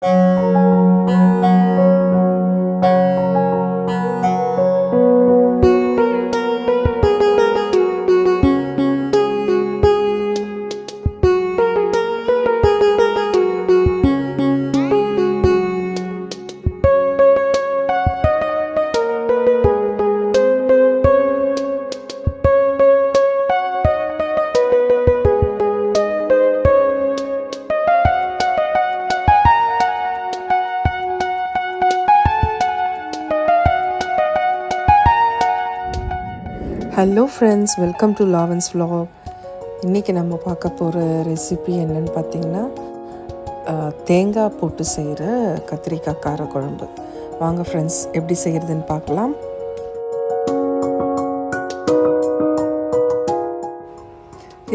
Hello friends, welcome to லாவன்ஸ் vlog. இன்றைக்கி நம்ம பார்க்க போகிற ரெசிபி என்னென்னு பார்த்திங்கன்னா தேங்காய் போட்டு செய்கிற கத்திரிக்காய் காரக்குழம்பு. வாங்க ஃப்ரெண்ட்ஸ், எப்படி செய்கிறதுன்னு பார்க்கலாம்.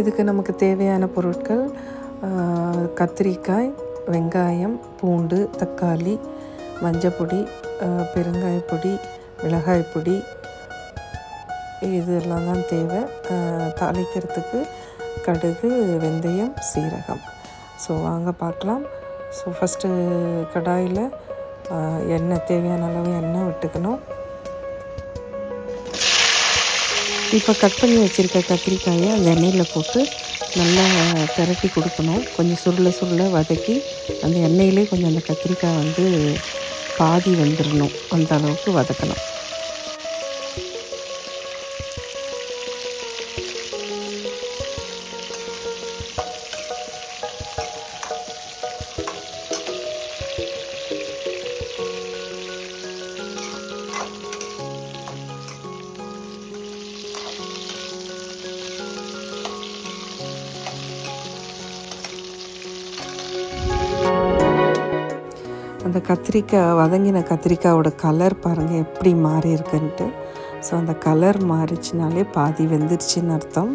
இதுக்கு நமக்கு தேவையான பொருட்கள் கத்திரிக்காய், வெங்காயம், பூண்டு, தக்காளி, மஞ்சப்பொடி, பெருங்காயப்பொடி, மிளகாய்ப்பொடி, இதெல்லாம் தான் தேவை. தாளிக்கிறதுக்கு கடுகு, வெந்தயம், சீரகம். ஸோ வாங்க பார்க்கலாம். ஸோ ஃபஸ்ட்டு கடாயில் எண்ணெய், தேவையான அளவு எண்ணெய் விட்டுக்கணும். இப்போ கட் பண்ணி வச்சுருக்க கத்திரிக்காயை அந்த எண்ணெயில் போட்டு நல்லா பிரட்டி கொடுக்கணும். கொஞ்சம் சுருள வதக்கி அந்த எண்ணெயிலே கொஞ்சம் அந்த கத்திரிக்காய் வந்து பாதி வந்துடணும், அந்த அளவுக்கு வதக்கணும். அந்த வதங்கின கத்திரிக்காயோட கலர் பாருங்கள் எப்படி மாறி இருக்குன்ட்டு. ஸோ அந்த கலர் மாறிச்சினாலே பாதி வெந்துருச்சுன்னு அர்த்தம்.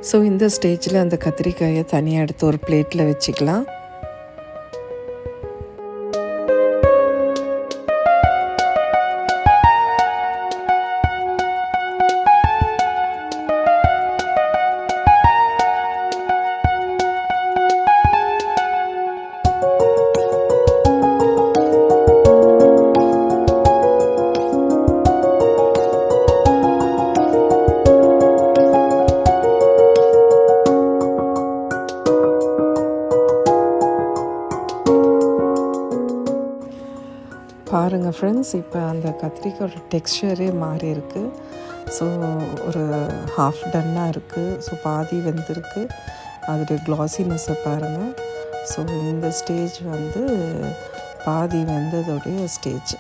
ஸோ இந்த ஸ்டேஜில் அந்த கத்திரிக்காயை தனியாக எடுத்து ஒரு பிளேட்டில் வச்சுக்கலாம். பாருங்கள் ஃப்ரெண்ட்ஸ், இப்போ அந்த கத்திரிக்காயோட டெக்ஸ்சரே மாறி இருக்குது. ஸோ ஒரு ஹாஃப் டன்னாக இருக்குது. ஸோ பாதி வெந்திருக்கு. அதோடைய க்ளாஸினஸை பாருங்கள். ஸோ இந்த ஸ்டேஜ் வந்து பாதி வெந்ததோடைய ஸ்டேஜ்.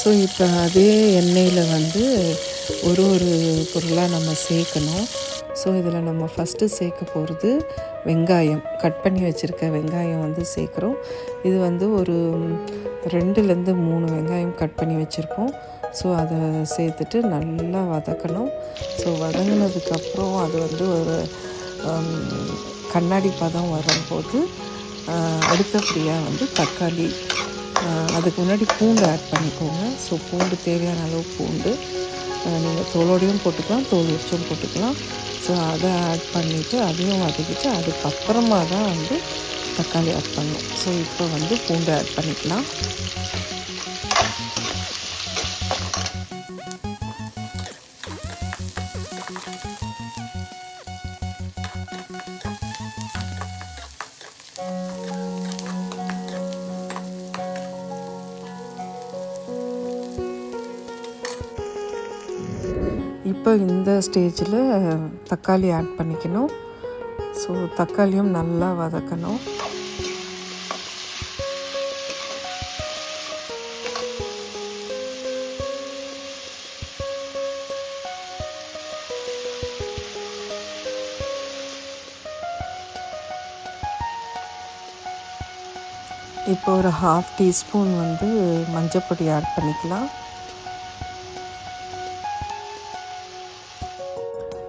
ஸோ இப்போ அதே எண்ணெயில் வந்து ஒரு பொருளாக நம்ம சேர்க்கணும். ஸோ இதில் நம்ம ஃபஸ்ட்டு சேர்க்க போகிறது வெங்காயம். கட் பண்ணி வச்சுருக்க வெங்காயம் வந்து சேர்க்குறோம். இது வந்து ஒரு 2லேருந்து 3 வெங்காயம் கட் பண்ணி வச்சுருப்போம். ஸோ அதை சேர்த்துட்டு நல்லா வதக்கணும். ஸோ வதங்கினதுக்கப்புறம் அது வந்து ஒரு கண்ணாடி பதம் வரும்போது அடுத்தபடியாக வந்து தக்காளி, அதுக்கு முன்னாடி பூண்டு ஆட் பண்ணிக்கோங்க. ஸோ பூண்டு தேவையான அளவு பூண்டு நீங்கள் தோலோடையும் போட்டுக்கலாம், தோல் உரிச்சும் போட்டுக்கலாம். ஸோ அதை ஆட் பண்ணிவிட்டு அதையும் வதக்கிட்டு அதுக்கப்புறமா தான் வந்து தக்காளி ஆட் பண்ணணும். ஸோ இப்போ வந்து பூண்டு ஆட் பண்ணிக்கலாம். இப்போ இந்த ஸ்டேஜில் தக்காளி ஆட் பண்ணிக்கணும். ஸோ தக்காளியும் நல்லா வதக்கணும். இப்போ ஒரு 1/2 டீஸ்பூன் வந்து மஞ்சப்பொடி ஆட் பண்ணிக்கலாம்.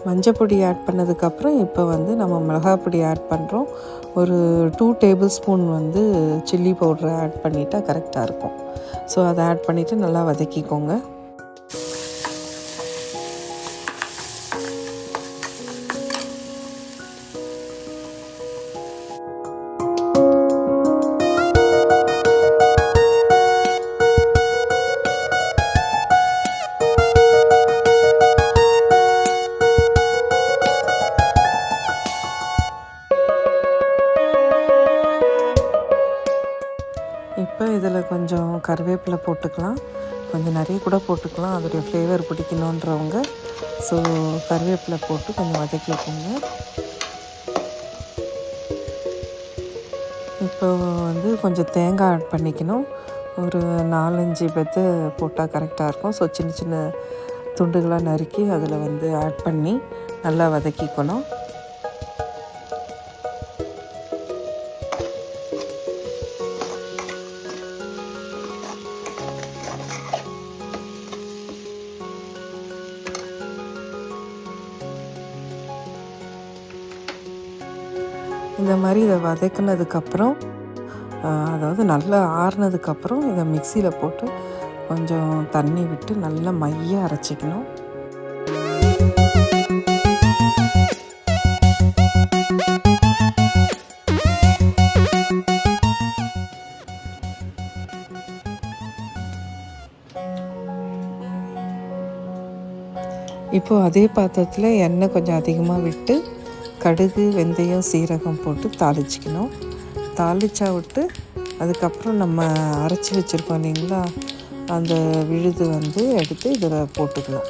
மஞ்சப்பொடி ஆட் பண்ணதுக்கப்புறம் இப்போ வந்து நம்ம மிளகாய் பொடி ஆட் பண்ணுறோம். ஒரு 2 டேபிள் ஸ்பூன் வந்து சில்லி பவுட்ரை ஆட் பண்ணிட்டா கரெக்டாக இருக்கும். ஸோ அதை ஆட் பண்ணிவிட்டு நல்லா வதக்கிக்கோங்க. இப்போ இதில் கொஞ்சம் கருவேப்பிலை போட்டுக்கலாம். கொஞ்சம் நிறைய கூட போட்டுக்கலாம், அதோடைய ஃப்ளேவர் பிடிக்கணுன்றவங்க. ஸோ கருவேப்பிலை போட்டு கொஞ்சம் வதக்கிக்கோங்க. இப்போ வந்து கொஞ்சம் தேங்காய் ஆட் பண்ணிக்கணும். ஒரு 4-5 பெத்து போட்டால் கரெக்டாக இருக்கும். ஸோ சின்ன சின்ன துண்டுகளாக நறுக்கி அதில் வந்து ஆட் பண்ணி நல்லா வதக்கிக்கணும். இந்த மாதிரி இதை வதக்குனதுக்கப்புறம், அதாவது நல்லா ஆறுனதுக்கப்புறம் இதை மிக்சியில் போட்டு கொஞ்சம் தண்ணி விட்டு நல்லா மையாக அரைச்சிக்கணும். இப்போது அதே பாத்திரத்தில் எண்ணெய் கொஞ்சம் அதிகமாக விட்டு கடுகு, வெந்தயம், சீரகம் போட்டு தாளிச்சிக்கணும். தாளிச்சா விட்டு அதுக்கப்புறம் நம்ம அரைச்சி வச்சுருக்கோம் இல்லைங்களா, அந்த விழுது வந்து எடுத்து இதில் போட்டுக்கணும்.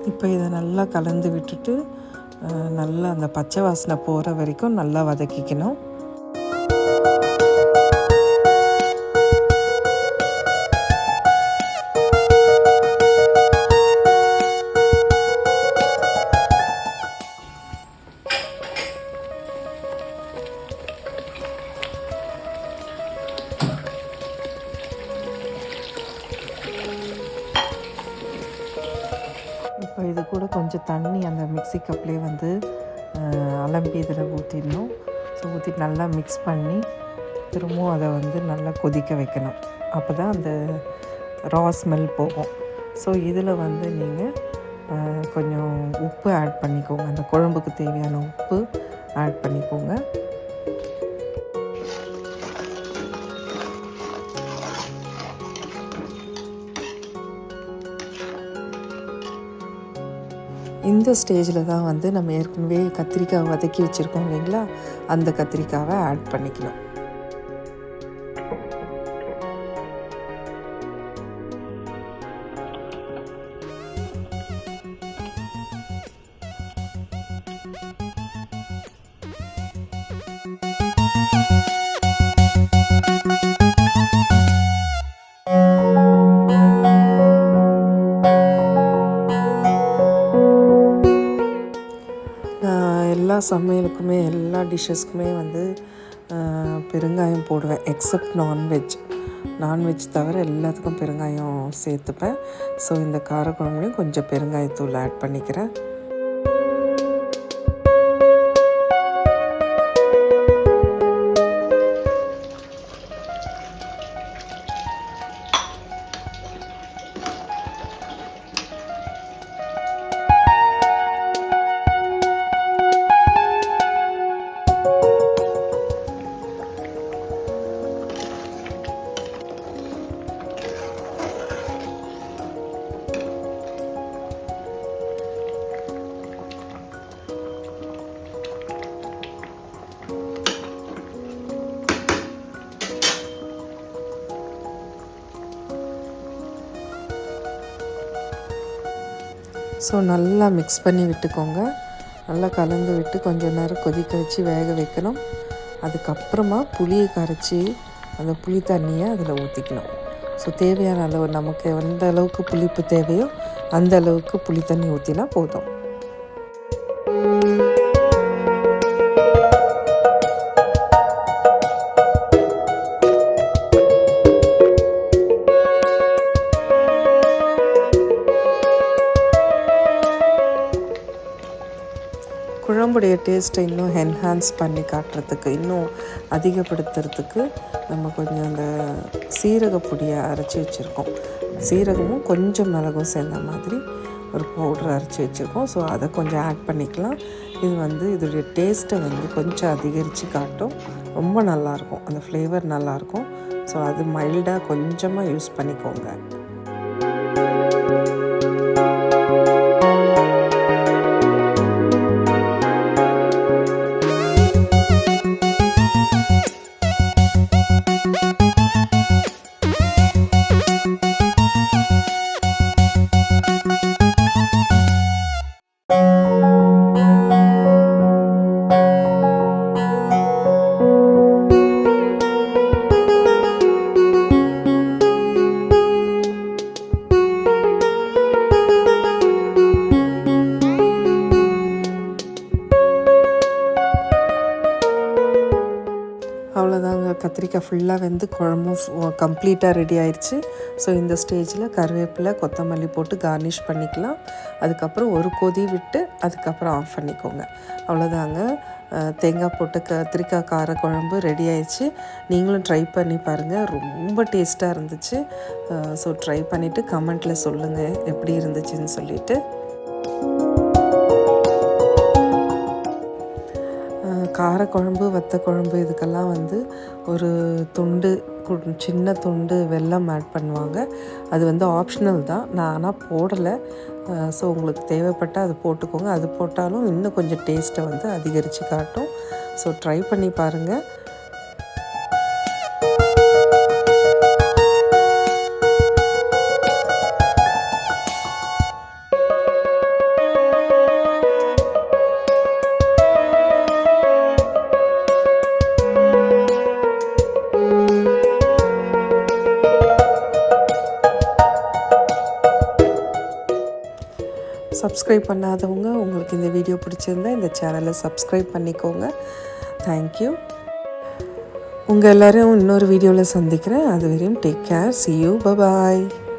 இப்போ இதை நல்லா கலந்து விட்டுட்டு நல்லா அந்த பச்சை வாசனை போகிற வரைக்கும் நல்லா வதக்கிக்கணும். இப்போ இது கூட கொஞ்சம் தண்ணி அந்த மிக்ஸி கப்லேயே வந்து அலம்பி இதில் ஊற்றிடணும். ஸோ ஊற்றிட்டு நல்லா மிக்ஸ் பண்ணி திரும்பவும் அதை வந்து நல்லா கொதிக்க வைக்கணும். அப்போ தான் அந்த ரா ஸ்மெல் போகும். ஸோ இதில் வந்து நீங்கள் கொஞ்சம் உப்பு ஆட் பண்ணிக்கோங்க. அந்த குழம்புக்கு தேவையான உப்பு ஆட் பண்ணிக்கோங்க. இந்த ஸ்டேஜில் தான் வந்து நம்ம ஏற்கனவே கத்திரிக்காய் வதக்கி வச்சுருக்கோம் இல்லைங்களா, அந்த கத்திரிக்காவை ஆட் பண்ணிக்கணும். எல்லா சமையலுக்குமே எல்லா டிஷ்ஷஸ்க்குமே வந்து பெருங்காயம் போடுவேன், எக்ஸப்ட் நான்வெஜ் தவிர எல்லாத்துக்கும் பெருங்காயம் சேர்த்துப்பேன். ஸோ இந்த காரக்குழம்புலையும் கொஞ்சம் பெருங்காயத்தூள் ஆட் பண்ணிக்கிறேன். ஸோ நல்லா மிக்ஸ் பண்ணி விட்டுக்கோங்க. நல்லா கலந்து விட்டு கொஞ்சம் நேரம் கொதிக்க வச்சு வேக வைக்கணும். அதுக்கப்புறமா புளியை கரைச்சி அந்த புளி தண்ணியை அதில் ஊற்றிக்கணும். ஸோ தேவையான அளவு நமக்கு எந்த அளவுக்கு புளிப்பு தேவையோ அந்த அளவுக்கு புளி தண்ணி ஊற்றினா போதும். குழம்புடைய டேஸ்ட்டை இன்னும் என்ஹான்ஸ் பண்ணி காட்டுறதுக்கு, இன்னும் அதிகப்படுத்துறதுக்கு நம்ம கொஞ்சம் அந்த சீரகப்பொடியை அரைச்சி வச்சுருக்கோம். சீரகமும் கொஞ்சம் மிளகும் சேர்ந்த மாதிரி ஒரு பவுடர் அரைச்சி வச்சுருக்கோம். ஸோ அதை கொஞ்சம் ஆட் பண்ணிக்கலாம். இது இதோடைய டேஸ்ட்டை கொஞ்சம் அதிகரித்து காட்டும். ரொம்ப நல்லாயிருக்கும், அந்த ஃப்ளேவர் நல்லாயிருக்கும். ஸோ அது மைல்டாக கொஞ்சமாக யூஸ் பண்ணிக்கோங்க. அவ்வளோதாங்க, கத்திரிக்காய் ஃபுல்லாக குழம்பும் கம்ப்ளீட்டாக ரெடி ஆயிடுச்சு. ஸோ இந்த ஸ்டேஜில் கருவேப்பிலை, கொத்தமல்லி போட்டு கார்னிஷ் பண்ணிக்கலாம். அதுக்கப்புறம் ஒரு கொதி விட்டு அதுக்கப்புறம் ஆஃப் பண்ணிக்கோங்க. அவ்வளோதாங்க, தேங்காய் போட்டு கத்திரிக்காய் கார குழம்பு ரெடி ஆயிடுச்சு. நீங்களும் ட்ரை பண்ணி பாருங்கள், ரொம்ப டேஸ்ட்டாக இருந்துச்சு. ஸோ ட்ரை பண்ணிவிட்டு கமெண்ட்டில் சொல்லுங்கள் எப்படி இருந்துச்சுன்னு சொல்லிவிட்டு. காரக்குழம்பு, வத்த குழம்பு இதுக்கெல்லாம் ஒரு சின்ன துண்டு வெல்லம் ஆட் பண்ணுவாங்க. அது ஆப்ஷனல் தான், நான் ஆனால் போடலை. ஸோ உங்களுக்கு தேவைப்பட்டால் அது போட்டுக்கோங்க. அது போட்டாலும் இன்னும் கொஞ்சம் டேஸ்ட்டை அதிகரித்து காட்டும். ஸோ ட்ரை பண்ணி பாருங்கள். சப்ஸ்கிரைப் பண்ணாதவங்க, உங்களுக்கு இந்த வீடியோ பிடிச்சிருந்தா இந்த சேனலை சப்ஸ்கிரைப் பண்ணிக்கோங்க. தேங்க்யூ. உங்கள் எல்லோரும் இன்னொரு வீடியோவில் சந்திக்கிறேன். அது வரையும் take care. See you. Bye bye.